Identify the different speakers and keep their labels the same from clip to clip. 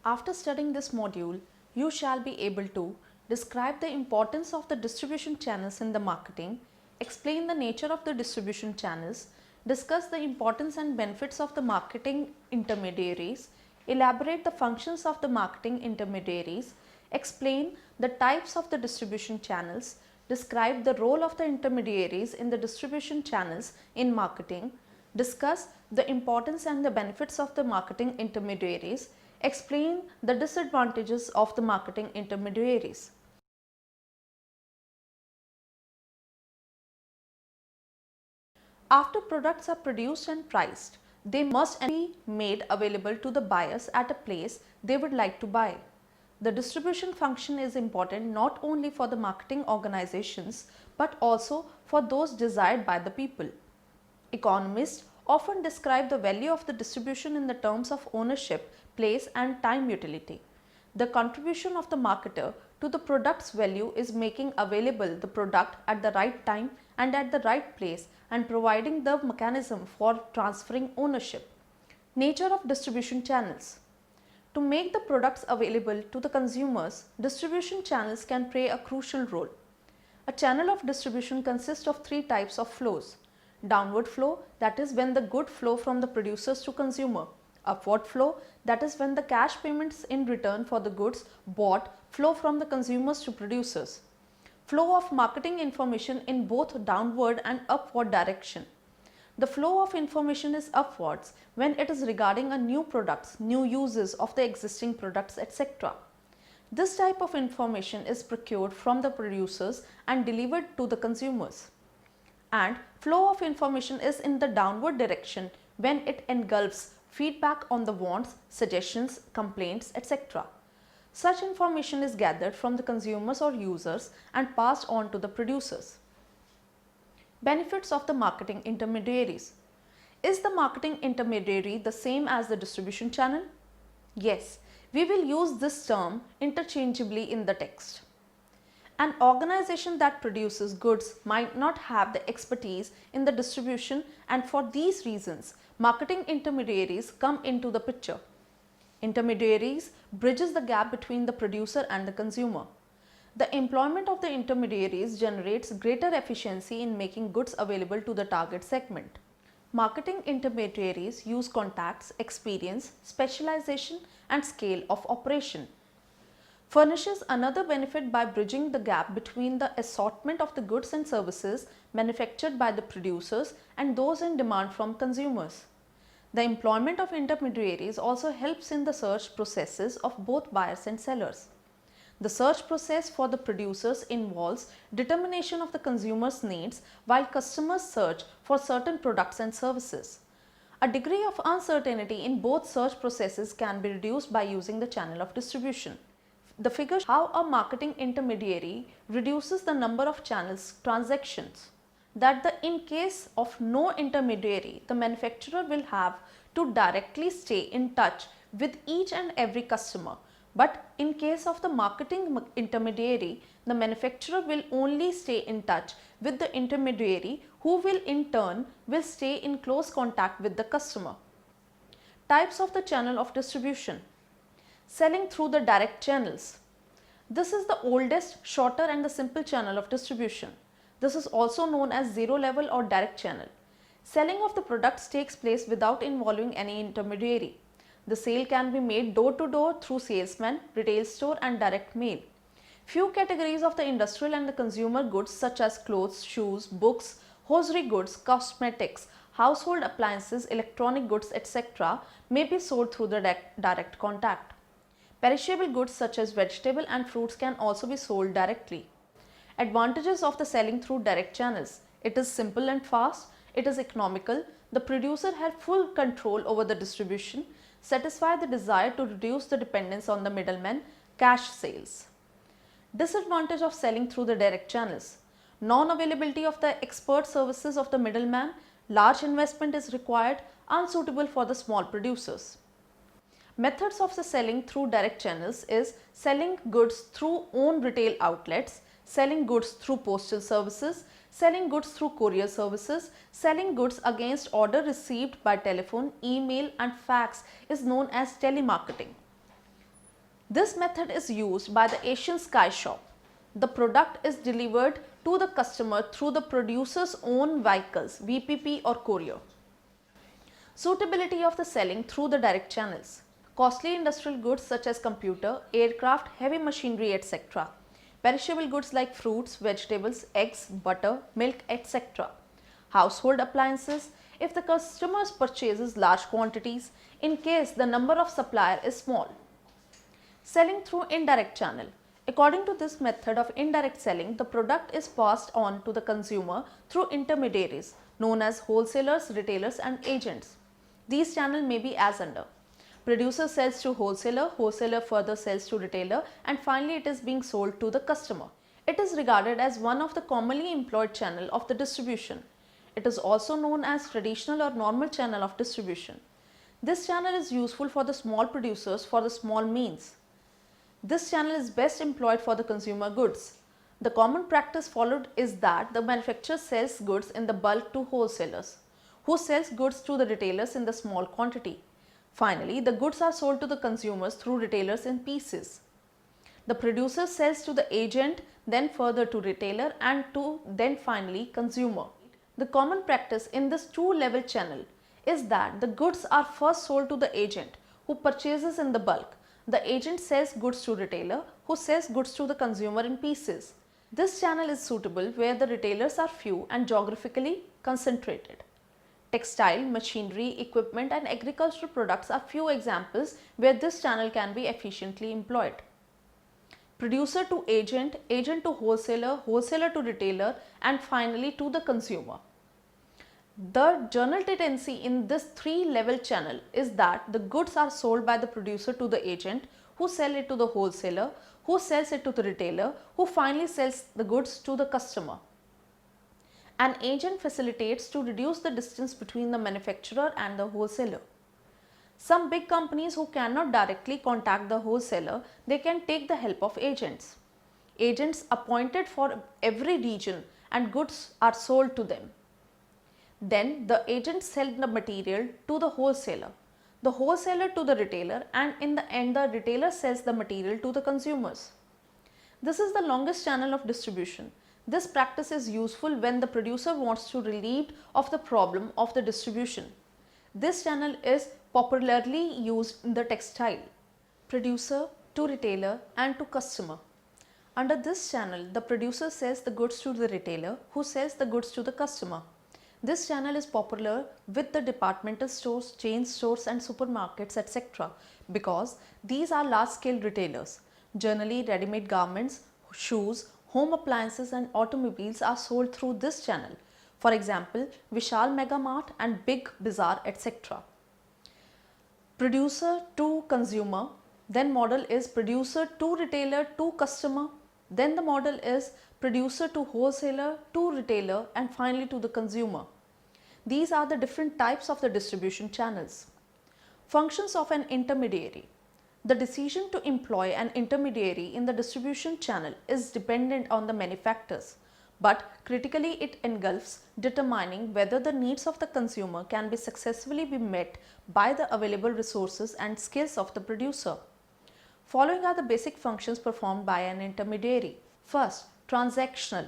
Speaker 1: After studying this module, you shall be able to describe the importance of the distribution channels in the marketing, explain the nature of the distribution channels, discuss the importance and benefits of the marketing intermediaries, elaborate the functions of the marketing intermediaries, explain the types of the distribution channels, describe the role of the intermediaries in the distribution channels in marketing, discuss the importance and the benefits of the marketing intermediaries, explain the disadvantages of the marketing intermediaries. After products are produced and priced, they must be made available to the buyers at a place they would like to buy. The distribution function is important not only for the marketing organizations but also for those desired by the people. Economists often describe the value of the distribution in the terms of ownership, place and time utility. The contribution of the marketer to the product's value is making available the product at the right time and at the right place and providing the mechanism for transferring ownership. Nature of distribution channels. To make the products available to the consumers, distribution channels can play a crucial role. A channel of distribution consists of three types of flows. Downward flow, that is when the goods flow from the producers to consumer. Upward flow, that is when the cash payments in return for the goods bought flow from the consumers to producers. Flow of marketing information in both downward and upward direction. The flow of information is upwards when it is regarding a new products, new uses of the existing products, etc. This type of information is procured from the producers and delivered to the consumers. And flow of information is in the downward direction when it engulfs feedback on the wants, suggestions, complaints, etc. Such information is gathered from the consumers or users and passed on to the producers. Benefits of the marketing intermediaries. Is the marketing intermediary the same as the distribution channel? Yes, we will use this term interchangeably in the text. An organization that produces goods might not have the expertise in the distribution, and for these reasons, marketing intermediaries come into the picture. Intermediaries bridges the gap between the producer and the consumer. The employment of the intermediaries generates greater efficiency in making goods available to the target segment. Marketing intermediaries use contacts, experience, specialization and scale of operation. Furnishes another benefit by bridging the gap between the assortment of the goods and services manufactured by the producers and those in demand from consumers. The employment of intermediaries also helps in the search processes of both buyers and sellers. The search process for the producers involves determination of the consumer's needs while customers search for certain products and services. A degree of uncertainty in both search processes can be reduced by using the channel of distribution. The figure shows how a marketing intermediary reduces the number of channels transactions. That in case of no intermediary, the manufacturer will have to directly stay in touch with each and every customer. But in case of the marketing intermediary, the manufacturer will only stay in touch with the intermediary, who will in turn stay in close contact with the customer. Types of the channel of distribution. Selling through the direct channels. This is the oldest, shorter and the simple channel of distribution. This is also known as zero level or direct channel. Selling of the products takes place without involving any intermediary. The sale can be made door to door through salesman, retail store and direct mail. Few categories of the industrial and the consumer goods such as clothes, shoes, books, hosiery goods, cosmetics, household appliances, electronic goods, etc. may be sold through the direct contact. Perishable goods such as vegetable and fruits can also be sold directly. Advantages of the selling through direct channels. It is simple and fast. It is economical. The producer has full control over the distribution. Satisfy the desire to reduce the dependence on the middleman. Cash sales. Disadvantage of selling through the direct channels. Non-availability of the expert services of the middleman. Large investment is required. Unsuitable for the small producers. Methods of the selling through direct channels is selling goods through own retail outlets, selling goods through postal services, selling goods through courier services, selling goods against order received by telephone, email and fax is known as telemarketing. This method is used by the Asian Sky Shop. The product is delivered to the customer through the producer's own vehicles, VPP or courier. Suitability of the selling through the direct channels. Costly industrial goods such as computer, aircraft, heavy machinery, etc. Perishable goods like fruits, vegetables, eggs, butter, milk, etc. Household appliances, if the customer purchases large quantities, in case the number of supplier is small. Selling through indirect channel. According to this method of indirect selling, the product is passed on to the consumer through intermediaries known as wholesalers, retailers and agents. These channels may be as under. Producer sells to wholesaler, wholesaler further sells to retailer, and finally it is being sold to the customer. It is regarded as one of the commonly employed channel of the distribution. It is also known as traditional or normal channel of distribution. This channel is useful for the small producers for the small means. This channel is best employed for the consumer goods. The common practice followed is that the manufacturer sells goods in the bulk to wholesalers, who sells goods to the retailers in the small quantity. Finally, the goods are sold to the consumers through retailers in pieces. The producer sells to the agent, then further to retailer and then finally consumer. The common practice in this two-level channel is that the goods are first sold to the agent who purchases in the bulk. The agent sells goods to retailer who sells goods to the consumer in pieces. This channel is suitable where the retailers are few and geographically concentrated. Textile, machinery, equipment and agricultural products are few examples where this channel can be efficiently employed. Producer to agent, agent to wholesaler, wholesaler to retailer and finally to the consumer. The general tendency in this three-level channel is that the goods are sold by the producer to the agent, who sell it to the wholesaler, who sells it to the retailer, who finally sells the goods to the customer. An agent facilitates to reduce the distance between the manufacturer and the wholesaler. Some big companies who cannot directly contact the wholesaler, they can take the help of agents. Agents appointed for every region and goods are sold to them. Then the agents sell the material to the wholesaler to the retailer and in the end the retailer sells the material to the consumers. This is the longest channel of distribution. This practice is useful when the producer wants to relieve of the problem of the distribution. This channel is popularly used in the textile. Producer to retailer and to customer. Under this channel, the producer sells the goods to the retailer who sells the goods to the customer. This channel is popular with the departmental stores, chain stores and supermarkets etc. because these are large-scale retailers. Generally, ready-made garments, shoes, home appliances and automobiles are sold through this channel. For example, Vishal Mega Mart and Big Bazaar etc. Producer to consumer, then model is producer to retailer to customer, then the model is producer to wholesaler to retailer and finally to the consumer. These are the different types of the distribution channels. Functions of an intermediary. The decision to employ an intermediary in the distribution channel is dependent on the many factors, but critically it engulfs determining whether the needs of the consumer can be successfully be met by the available resources and skills of the producer. Following are the basic functions performed by an intermediary. First, transactional.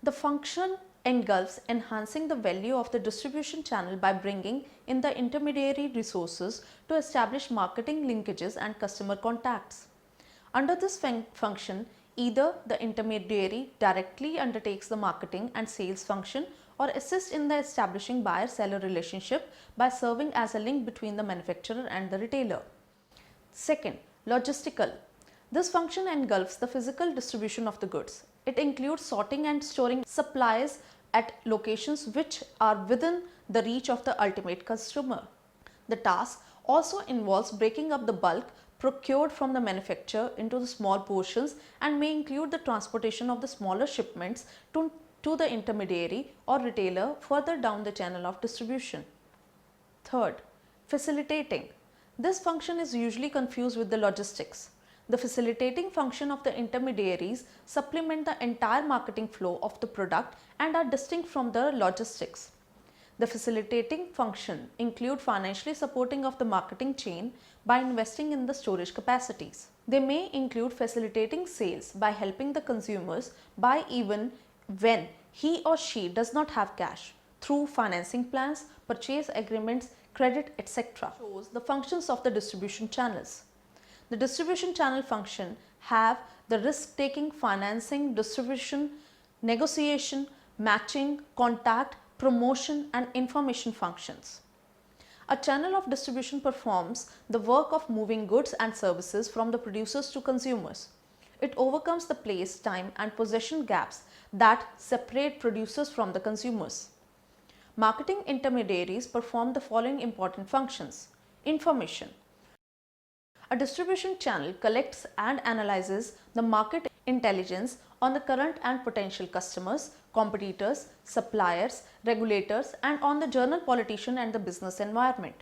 Speaker 1: The function engulfs enhancing the value of the distribution channel by bringing in the intermediary resources to establish marketing linkages and customer contacts. Under this function, either the intermediary directly undertakes the marketing and sales function or assists in the establishing buyer-seller relationship by serving as a link between the manufacturer and the retailer. Second, logistical. This function engulfs the physical distribution of the goods. It includes sorting and storing supplies at locations which are within the reach of the ultimate consumer. The task also involves breaking up the bulk procured from the manufacturer into the small portions and may include the transportation of the smaller shipments to the intermediary or retailer further down the channel of distribution. Third, facilitating. This function is usually confused with the logistics. The facilitating function of the intermediaries supplement the entire marketing flow of the product and are distinct from the logistics. The facilitating function include financially supporting of the marketing chain by investing in the storage capacities. They may include facilitating sales by helping the consumers buy even when he or she does not have cash through financing plans, purchase agreements, credit, etc. Shows the functions of the distribution channels. The distribution channel function have the risk-taking, financing, distribution, negotiation, matching, contact, promotion and information functions. A channel of distribution performs the work of moving goods and services from the producers to consumers. It overcomes the place, time and possession gaps that separate producers from the consumers. Marketing intermediaries perform the following important functions. Information. A distribution channel collects and analyzes the market intelligence on the current and potential customers, competitors, suppliers, regulators and on the general politician and the business environment.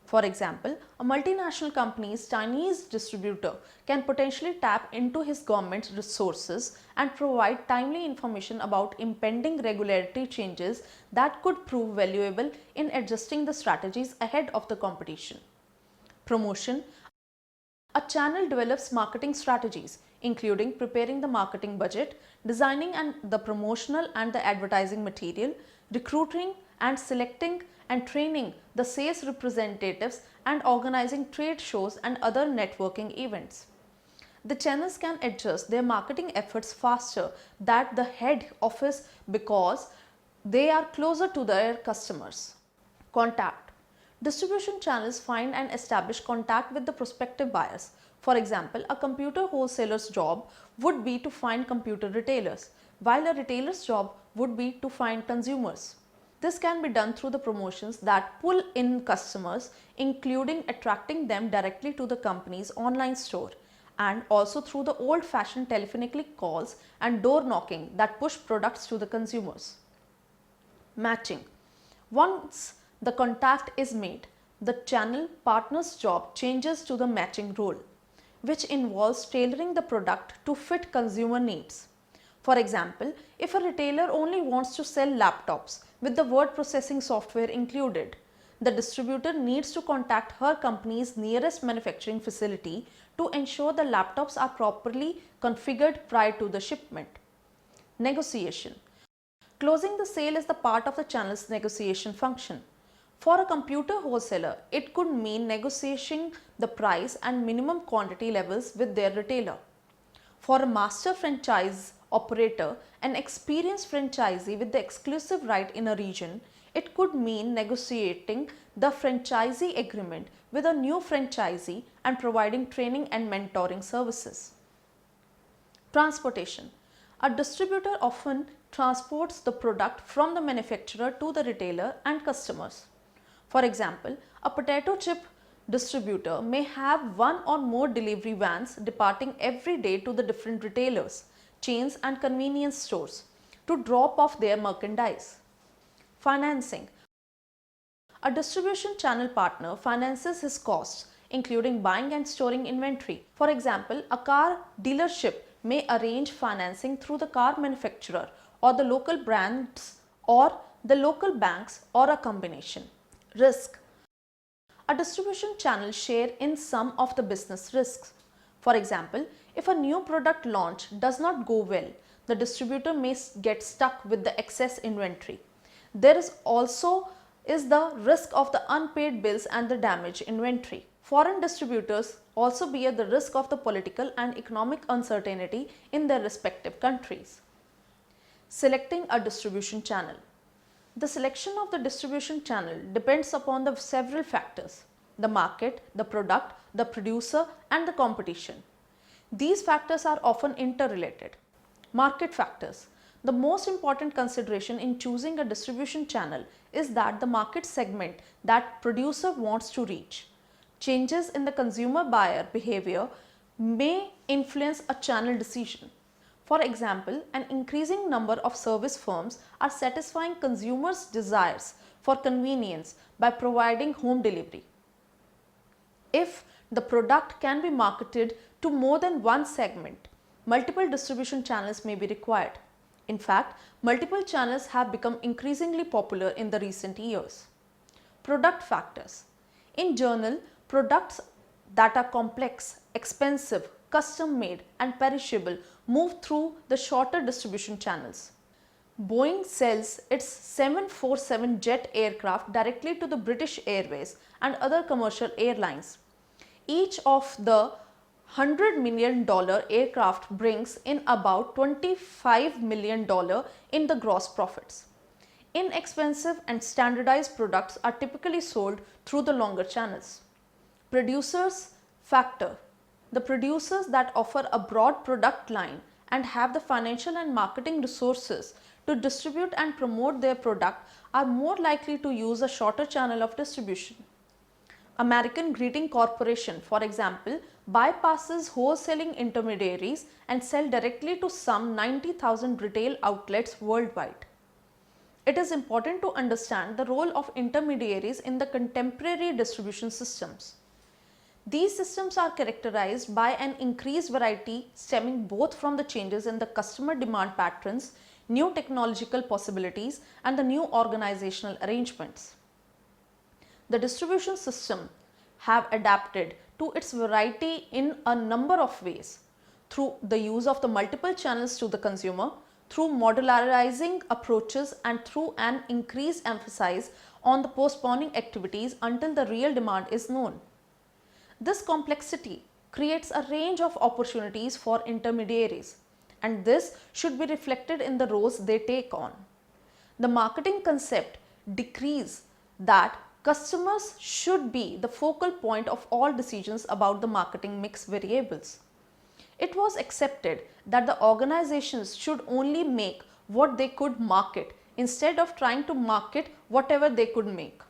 Speaker 1: For example, a multinational company's Chinese distributor can potentially tap into his government's resources and provide timely information about impending regulatory changes that could prove valuable in adjusting the strategies ahead of the competition. Promotion. A channel develops marketing strategies, including preparing the marketing budget, designing the promotional and the advertising material, recruiting and selecting and training the sales representatives and organizing trade shows and other networking events. The channels can adjust their marketing efforts faster than the head office because they are closer to their customers. Contact. Distribution channels find and establish contact with the prospective buyers. For example, a computer wholesaler's job would be to find computer retailers, while a retailer's job would be to find consumers. This can be done through the promotions that pull in customers, including attracting them directly to the company's online store, and also through the old-fashioned telephonic calls and door knocking that push products to the consumers. Matching. Once the contact is made, the channel partner's job changes to the matching role, which involves tailoring the product to fit consumer needs. For example, if a retailer only wants to sell laptops with the word processing software included, the distributor needs to contact her company's nearest manufacturing facility to ensure the laptops are properly configured prior to the shipment. Negotiation. Closing the sale is the part of the channel's negotiation function. For a computer wholesaler, it could mean negotiating the price and minimum quantity levels with their retailer. For a master franchise operator, an experienced franchisee with the exclusive right in a region, it could mean negotiating the franchisee agreement with a new franchisee and providing training and mentoring services. Transportation. A distributor often transports the product from the manufacturer to the retailer and customers. For example, a potato chip distributor may have one or more delivery vans departing every day to the different retailers, chains and convenience stores to drop off their merchandise. Financing. A distribution channel partner finances his costs, including buying and storing inventory. For example, a car dealership may arrange financing through the car manufacturer or the local brands or the local banks or a combination. Risk. A distribution channel share in some of the business risks. For example, if a new product launch does not go well, the distributor may get stuck with the excess inventory. There is also the risk of the unpaid bills and the damaged inventory. Foreign distributors also bear the risk of the political and economic uncertainty in their respective countries. Selecting a distribution channel. The selection of the distribution channel depends upon the several factors: the market, the product, the producer and the competition. These factors are often interrelated. Market factors. The most important consideration in choosing a distribution channel is that the market segment that producer wants to reach. Changes in the consumer buyer behavior may influence a channel decision. For example, an increasing number of service firms are satisfying consumers' desires for convenience by providing home delivery. If the product can be marketed to more than one segment, multiple distribution channels may be required. In fact, multiple channels have become increasingly popular in the recent years. Product factors. In general, products that are complex, expensive, custom made and perishable move through the shorter distribution channels. Boeing sells its 747 jet aircraft directly to the British Airways and other commercial airlines. Each of the $100 million aircraft brings in about $25 million in the gross profits. Inexpensive and standardized products are typically sold through the longer channels. Producers factor. The producers that offer a broad product line and have the financial and marketing resources to distribute and promote their product are more likely to use a shorter channel of distribution. American Greeting Corporation, for example, bypasses wholesaling intermediaries and sell directly to some 90,000 retail outlets worldwide. It is important to understand the role of intermediaries in the contemporary distribution systems. These systems are characterized by an increased variety stemming both from the changes in the customer demand patterns, new technological possibilities, and the new organizational arrangements. The distribution system have adapted to its variety in a number of ways, through the use of the multiple channels to the consumer, through modularizing approaches, and through an increased emphasis on the postponing activities until the real demand is known. This complexity creates a range of opportunities for intermediaries, and this should be reflected in the roles they take on. The marketing concept decrees that customers should be the focal point of all decisions about the marketing mix variables. It was accepted that the organizations should only make what they could market instead of trying to market whatever they could make.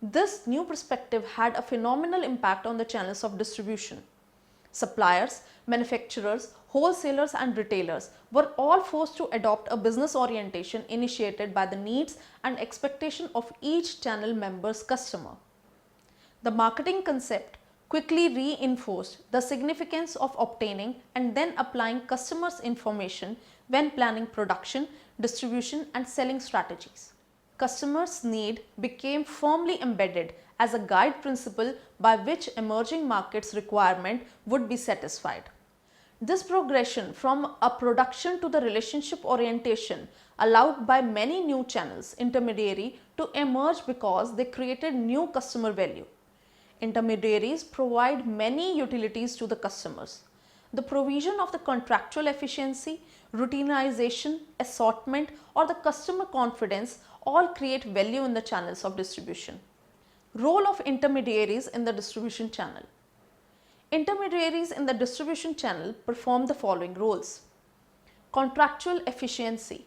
Speaker 1: This new perspective had a phenomenal impact on the channels of distribution. Suppliers, manufacturers, wholesalers and retailers were all forced to adopt a business orientation initiated by the needs and expectation of each channel member's customer. The marketing concept quickly reinforced the significance of obtaining and then applying customers' information when planning production, distribution and selling strategies. Customers' need became firmly embedded as a guide principle by which emerging markets' requirement would be satisfied. This progression from a production to the relationship orientation allowed by many new channels, intermediary, to emerge because they created new customer value. Intermediaries provide many utilities to the customers. The provision of the contractual efficiency, routinization, assortment, or the customer confidence all create value in the channels of distribution. Role of intermediaries in the distribution channel. Intermediaries in the distribution channel perform the following roles. Contractual efficiency.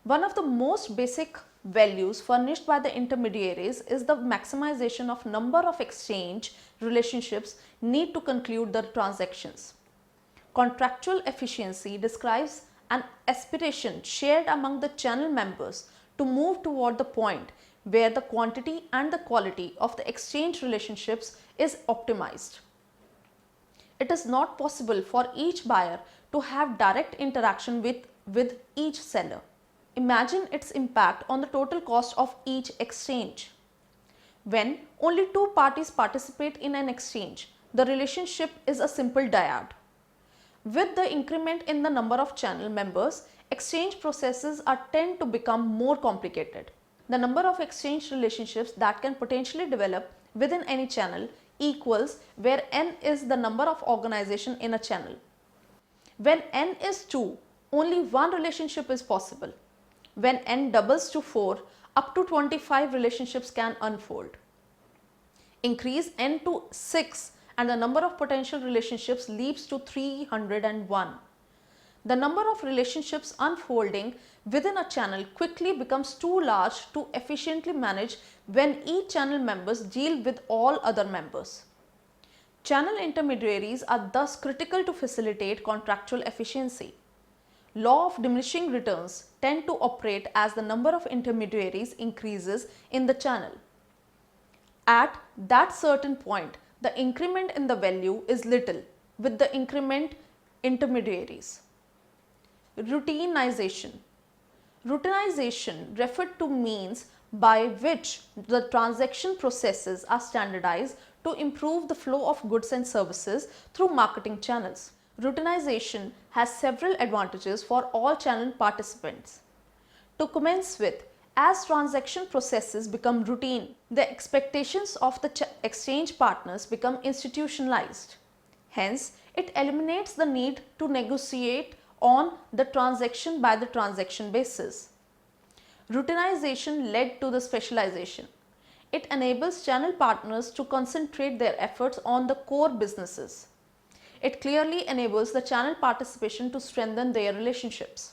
Speaker 1: One of the most basic values furnished by the intermediaries is the maximization of number of exchange relationships need to conclude the transactions. Contractual efficiency describes an aspiration shared among the channel members to move toward the point where the quantity and the quality of the exchange relationships is optimized. It is not possible for each buyer to have direct interaction with each seller. Imagine its impact on the total cost of each exchange. When only two parties participate in an exchange, the relationship is a simple dyad. With the increment in the number of channel members, exchange processes tend to become more complicated. The number of exchange relationships that can potentially develop within any channel equals where n is the number of organizations in a channel. When n is 2, only one relationship is possible. When n doubles to 4, up to 25 relationships can unfold. Increase n to 6 and the number of potential relationships leaps to 301. The number of relationships unfolding within a channel quickly becomes too large to efficiently manage when each channel members deal with all other members. Channel intermediaries are thus critical to facilitate contractual efficiency. Law of diminishing returns tend to operate as the number of intermediaries increases in the channel. At that certain point, the increment in the value is little with the increment intermediaries. Routineization. Routineization referred to means by which the transaction processes are standardized to improve the flow of goods and services through marketing channels. Routinization has several advantages for all channel participants. To commence with, as transaction processes become routine, the expectations of the exchange partners become institutionalized. Hence, it eliminates the need to negotiate on the transaction by the transaction basis. Routinization led to the specialization. It enables channel partners to concentrate their efforts on the core businesses. It clearly enables the channel participation to strengthen their relationships.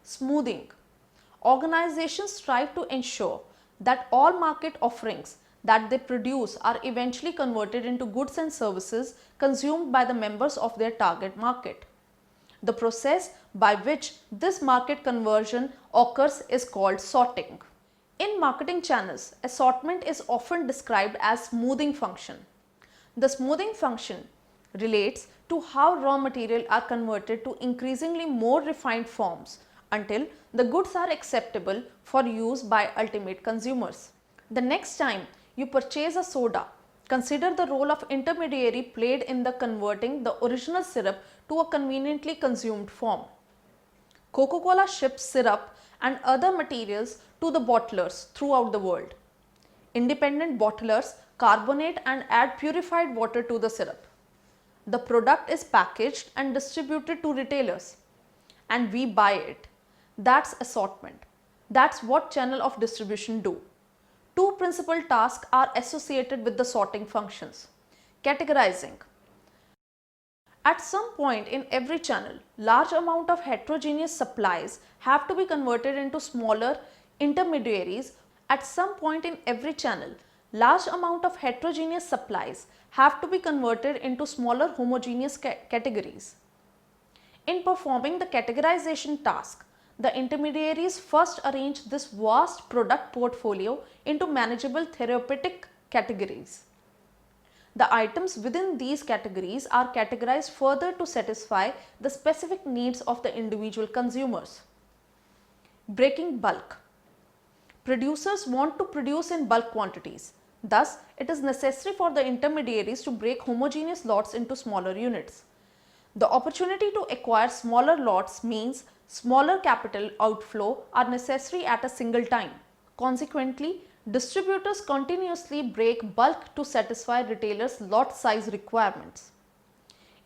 Speaker 1: Smoothing. Organizations strive to ensure that all market offerings that they produce are eventually converted into goods and services consumed by the members of their target market. The process by which this market conversion occurs is called sorting. In marketing channels, assortment is often described as smoothing function. The smoothing function relates to how raw material are converted to increasingly more refined forms until the goods are acceptable for use by ultimate consumers. The next time you purchase a soda, consider the role of intermediary played in the converting the original syrup to a conveniently consumed form. Coca-Cola ships syrup and other materials to the bottlers throughout the world. Independent bottlers carbonate and add purified water to the syrup. The product is packaged and distributed to retailers, and we buy it. That's assortment. That's what channel of distribution do. Two principal tasks are associated with the sorting functions. Categorizing. At some point in every channel, large amount of heterogeneous supplies have to be converted into smaller intermediaries. At some point in every channel, large amount of heterogeneous supplies have to be converted into smaller homogeneous categories. In performing the categorization task, the intermediaries first arrange this vast product portfolio into manageable therapeutic categories. The items within these categories are categorized further to satisfy the specific needs of the individual consumers. Breaking bulk. Producers want to produce in bulk quantities. Thus, it is necessary for the intermediaries to break homogeneous lots into smaller units. The opportunity to acquire smaller lots means smaller capital outflow are necessary at a single time. Consequently, distributors continuously break bulk to satisfy retailers' lot size requirements.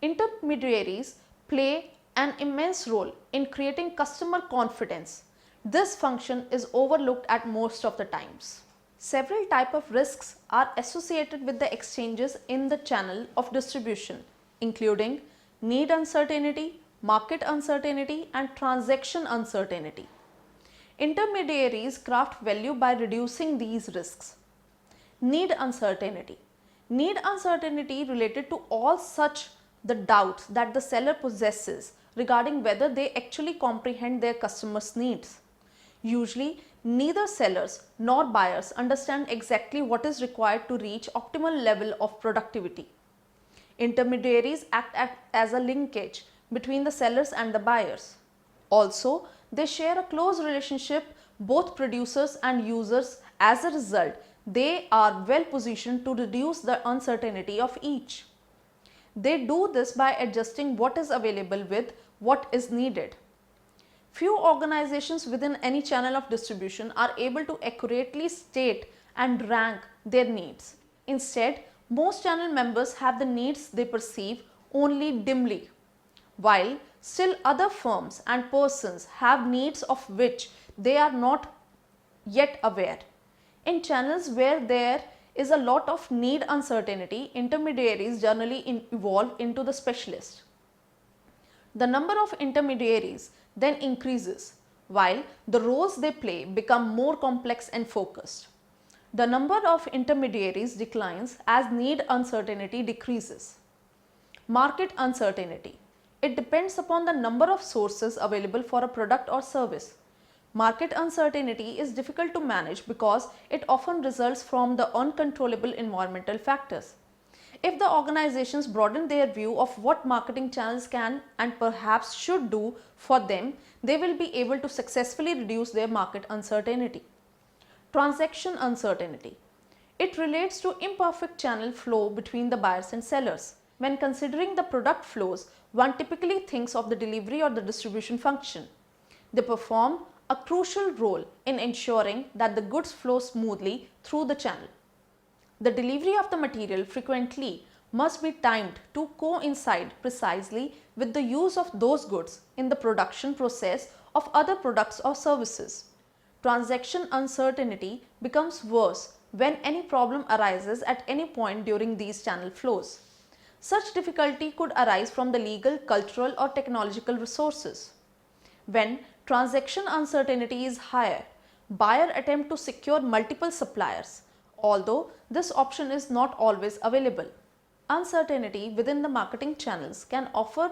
Speaker 1: Intermediaries play an immense role in creating customer confidence. This function is overlooked at most of the times. Several types of risks are associated with the exchanges in the channel of distribution, including need uncertainty, market uncertainty, and transaction uncertainty. Intermediaries craft value by reducing these risks. Need uncertainty. Need uncertainty related to all such the doubts that the seller possesses regarding whether they actually comprehend their customers' needs. Usually, neither sellers nor buyers understand exactly what is required to reach optimal level of productivity. Intermediaries act as a linkage between the sellers and the buyers. Also, they share a close relationship, both producers and users. As a result, they are well positioned to reduce the uncertainty of each. They do this by adjusting what is available with what is needed. Few organizations within any channel of distribution are able to accurately state and rank their needs. Instead, most channel members have the needs they perceive only dimly, while still other firms and persons have needs of which they are not yet aware. In channels where there is a lot of need uncertainty, intermediaries generally evolve into the specialist. The number of intermediaries then increases, while the roles they play become more complex and focused. The number of intermediaries declines as need uncertainty decreases. Market uncertainty. It depends upon the number of sources available for a product or service. Market uncertainty is difficult to manage because it often results from the uncontrollable environmental factors. If the organizations broaden their view of what marketing channels can and perhaps should do for them, they will be able to successfully reduce their market uncertainty. Transaction uncertainty. It relates to imperfect channel flow between the buyers and sellers. When considering the product flows, one typically thinks of the delivery or the distribution function. They perform a crucial role in ensuring that the goods flow smoothly through the channel. The delivery of the material frequently must be timed to coincide precisely with the use of those goods in the production process of other products or services. Transaction uncertainty becomes worse when any problem arises at any point during these channel flows. Such difficulty could arise from the legal, cultural or technological resources. When transaction uncertainty is higher, buyers attempt to secure multiple suppliers, although this option is not always available. Uncertainty within the marketing channels can often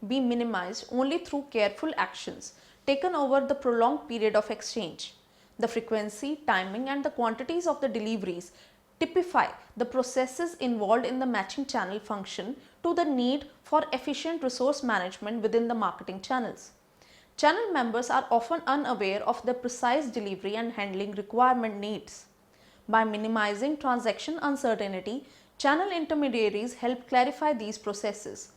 Speaker 1: be minimized only through careful actions taken over the prolonged period of exchange. The frequency, timing and the quantities of the deliveries typify the processes involved in the matching channel function to the need for efficient resource management within the marketing channels. Channel members are often unaware of the precise delivery and handling requirement needs. By minimizing transaction uncertainty, channel intermediaries help clarify these processes.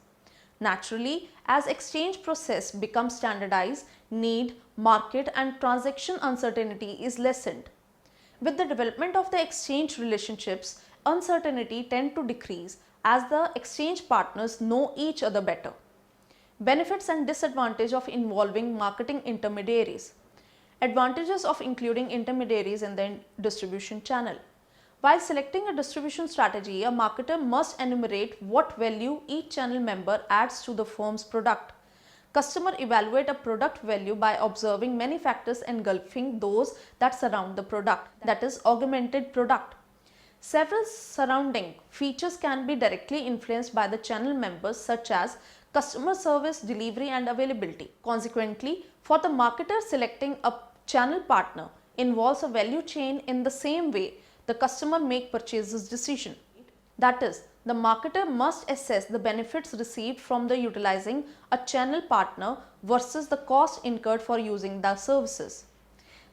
Speaker 1: Naturally, as exchange process becomes standardized, need, market and transaction uncertainty is lessened. With the development of the exchange relationships, uncertainty tends to decrease as the exchange partners know each other better. Benefits and disadvantages of involving marketing intermediaries. Advantages of including intermediaries in the distribution channel. While selecting a distribution strategy, a marketer must enumerate what value each channel member adds to the firm's product. Customers evaluate a product value by observing many factors engulfing those that surround the product, that is, augmented product. Several surrounding features can be directly influenced by the channel members, such as customer service, delivery and availability. Consequently, for the marketer, selecting a channel partner involves a value chain in the same way the customer make purchases decision. That is, the marketer must assess the benefits received from the utilizing a channel partner versus the cost incurred for using the services.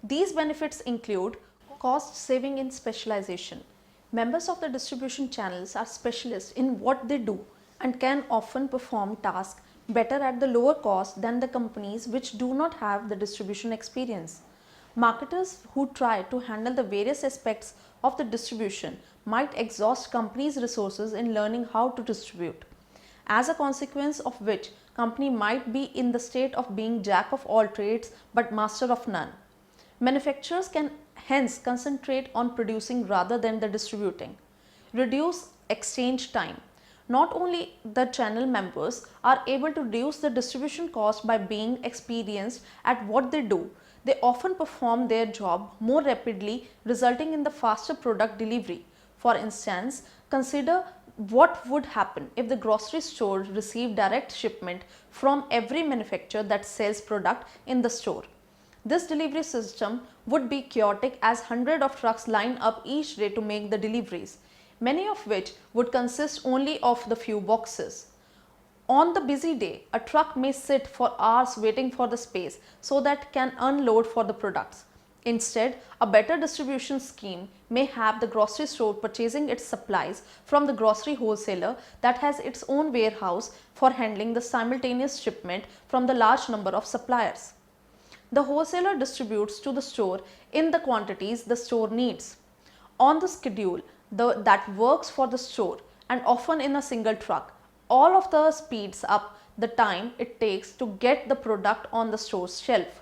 Speaker 1: These benefits include cost saving in specialization. Members of the distribution channels are specialists in what they do and can often perform tasks better at the lower cost than the companies which do not have the distribution experience. Marketers who try to handle the various aspects of the distribution might exhaust companies' resources in learning how to distribute, as a consequence of which company might be in the state of being jack of all trades but master of none. Manufacturers can hence concentrate on producing rather than the distributing. Reduce exchange time. Not only the channel members are able to reduce the distribution cost by being experienced at what they do, they often perform their job more rapidly, resulting in the faster product delivery. For instance, consider what would happen if the grocery store received direct shipment from every manufacturer that sells product in the store. This delivery system would be chaotic as hundreds of trucks line up each day to make the deliveries, many of which would consist only of the few boxes. On the busy day, a truck may sit for hours waiting for the space so that it can unload for the products. Instead, a better distribution scheme may have the grocery store purchasing its supplies from the grocery wholesaler that has its own warehouse for handling the simultaneous shipment from the large number of suppliers. The wholesaler distributes to the store in the quantities the store needs, on the schedule that works for the store and often in a single truck. All of the speeds up the time it takes to get the product on the store's shelf.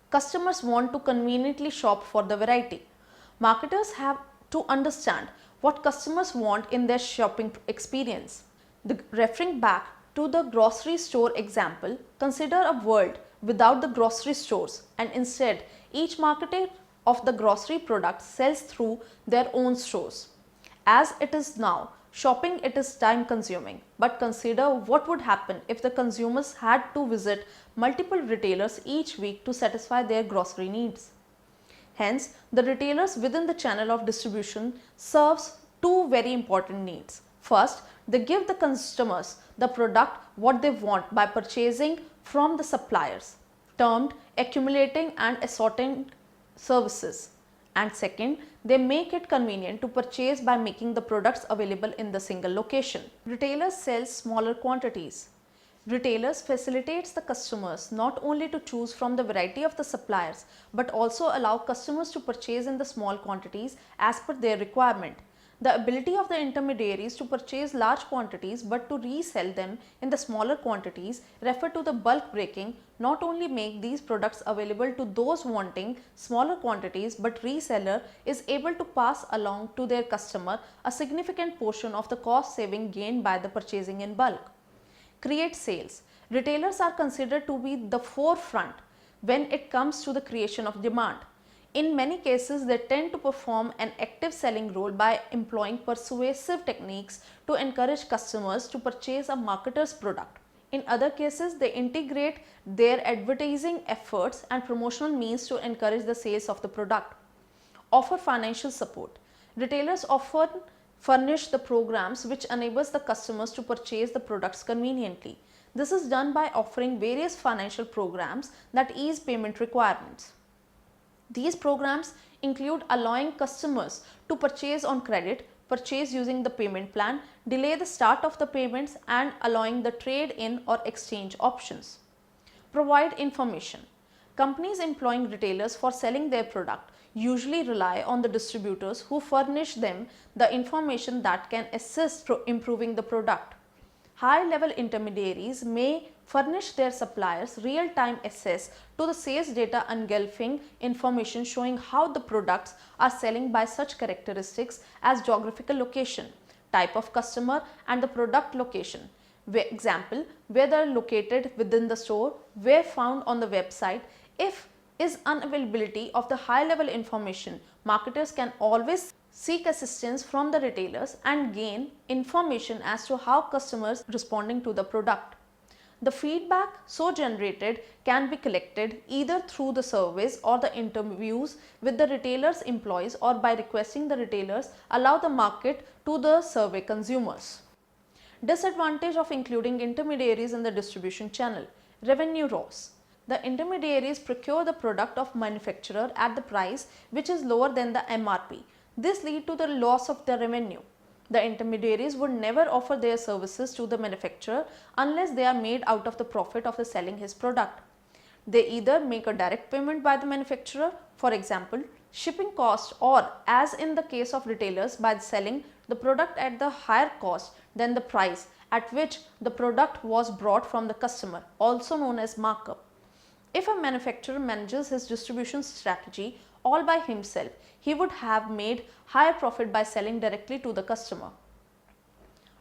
Speaker 1: Customers want to conveniently shop for the variety. Marketers have to understand what customers want in their shopping experience. Referring back to the grocery store example, consider a world without the grocery stores and instead each marketer of the grocery product sells through their own stores. As it is now, shopping it is time consuming, but consider what would happen if the consumers had to visit multiple retailers each week to satisfy their grocery needs. Hence, the retailers within the channel of distribution serves two very important needs. First, they give the customers the product what they want by purchasing from the suppliers, termed accumulating and assorting services. And second, they make it convenient to purchase by making the products available in the single location. Retailers sell smaller quantities. Retailers facilitates the customers not only to choose from the variety of the suppliers but also allow customers to purchase in the small quantities as per their requirement. The ability of the intermediaries to purchase large quantities but to resell them in the smaller quantities refer to the bulk breaking not only make these products available to those wanting smaller quantities but reseller is able to pass along to their customer a significant portion of the cost saving gained by the purchasing in bulk. Create sales. Retailers are considered to be the forefront when it comes to the creation of demand. In many cases, they tend to perform an active selling role by employing persuasive techniques to encourage customers to purchase a marketer's product. In other cases, they integrate their advertising efforts and promotional means to encourage the sales of the product. Offer financial support. Retailers often furnish the programs which enables the customers to purchase the products conveniently. This is done by offering various financial programs that ease payment requirements. These programs include allowing customers to purchase on credit, purchase using the payment plan, delay the start of the payments and allowing the trade-in or exchange options. Provide information. Companies employing retailers for selling their product usually rely on the distributors who furnish them the information that can assist improving the product. High-level intermediaries may furnish their suppliers real-time access to the sales data engulfing information showing how the products are selling by such characteristics as geographical location, type of customer and the product location. Example, whether located within the store, where found on the website. If is unavailability of the high-level information, marketers can always seek assistance from the retailers and gain information as to how customers responding to the product. The feedback so generated can be collected either through the surveys or the interviews with the retailer's employees or by requesting the retailers allow the market to the survey consumers. Disadvantage of including intermediaries in the distribution channel. Revenue loss. The intermediaries procure the product of manufacturer at the price which is lower than the MRP. This leads to the loss of the revenue. The intermediaries would never offer their services to the manufacturer unless they are made out of the profit of the selling his product. They either make a direct payment by the manufacturer, for example, shipping cost, or as in the case of retailers by selling the product at the higher cost than the price at which the product was brought from the customer, also known as markup. If a manufacturer manages his distribution strategy all by himself, he would have made higher profit by selling directly to the customer.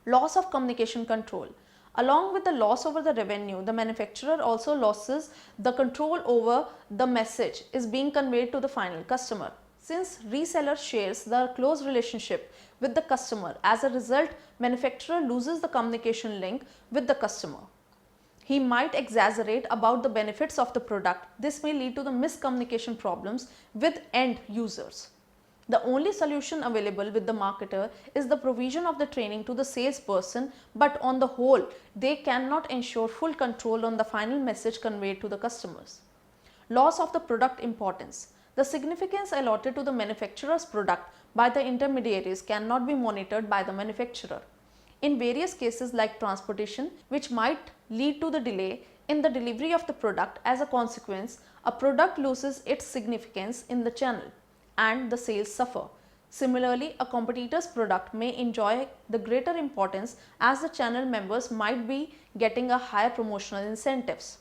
Speaker 1: Loss of communication control. Along with the loss over the revenue, the manufacturer also loses the control over the message is being conveyed to the final customer. Since reseller shares the close relationship with the customer, as a result, manufacturer loses the communication link with the customer. He might exaggerate about the benefits of the product. This may lead to the miscommunication problems with end users. The only solution available with the marketer is the provision of the training to the salesperson, but on the whole, they cannot ensure full control on the final message conveyed to the customers. Loss of the product importance. The significance allotted to the manufacturer's product by the intermediaries cannot be monitored by the manufacturer. In various cases like transportation, which might lead to the delay in the delivery of the product, as a consequence, a product loses its significance in the channel and the sales suffer. Similarly, a competitor's product may enjoy the greater importance as the channel members might be getting a higher promotional incentives.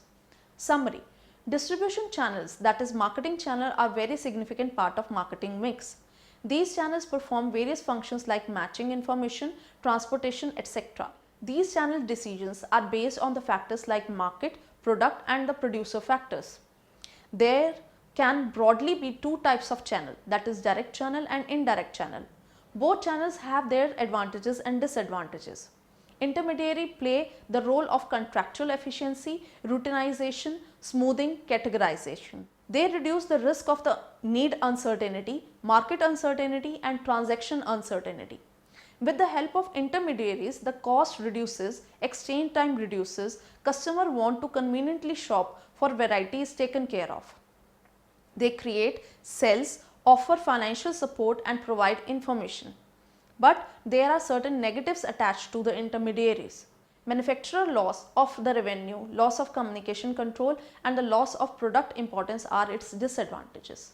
Speaker 1: Summary. Distribution channels, that is marketing channel, are very significant part of marketing mix. These channels perform various functions like matching information, transportation, etc. These channel decisions are based on the factors like market, product and the producer factors. There can broadly be two types of channel, that is direct channel and indirect channel. Both channels have their advantages and disadvantages. Intermediary play the role of contractual efficiency, routinization, smoothing, categorization. They reduce the risk of the need uncertainty, market uncertainty and transaction uncertainty. With the help of intermediaries, the cost reduces, exchange time reduces, customer want to conveniently shop for varieties taken care of. They create sales offer financial support and provide information. But there are certain negatives attached to the intermediaries. Manufacturer loss of the revenue, loss of communication control and the loss of product importance are its disadvantages.